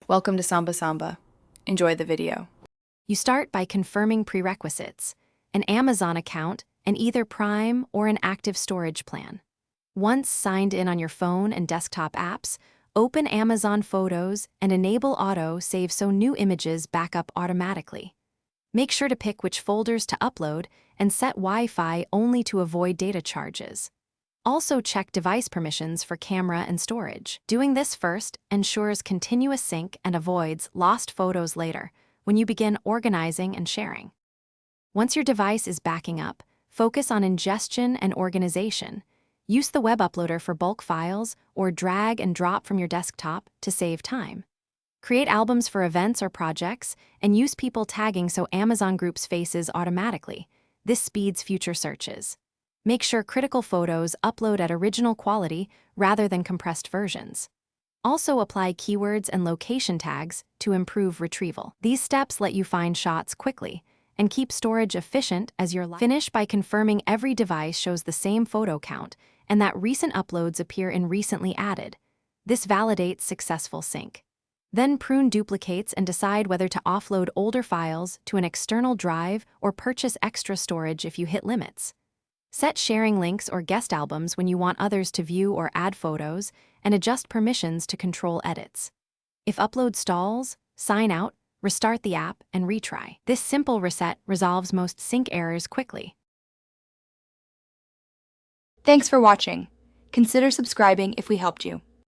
Welcome to Samba Samba. Enjoy the video. You start by confirming prerequisites, an Amazon account, and either Prime or an active storage plan. Once signed in on your phone and desktop apps, open Amazon Photos and enable Auto Save so new images back up automatically. Make sure to pick which folders to upload and set Wi-Fi only to avoid data charges. Also check device permissions for camera and storage. Doing this first ensures continuous sync and avoids lost photos later when you begin organizing and sharing. Once your device is backing up, focus on ingestion and organization. Use the web uploader for bulk files or drag and drop from your desktop to save time. Create albums for events or projects and use people tagging so Amazon groups faces automatically. This speeds future searches. Make sure critical photos upload at original quality rather than compressed versions. Also apply keywords and location tags to improve retrieval. These steps let you find shots quickly and keep storage efficient as your life. Finish by confirming every device shows the same photo count and that recent uploads appear in recently added. This validates successful sync. Then prune duplicates and decide whether to offload older files to an external drive or purchase extra storage if you hit limits. Set sharing links or guest albums when you want others to view or add photos, and adjust permissions to control edits. If upload stalls, sign out, restart the app, and retry. This simple reset resolves most sync errors quickly. Thanks for watching. Consider subscribing if we helped you.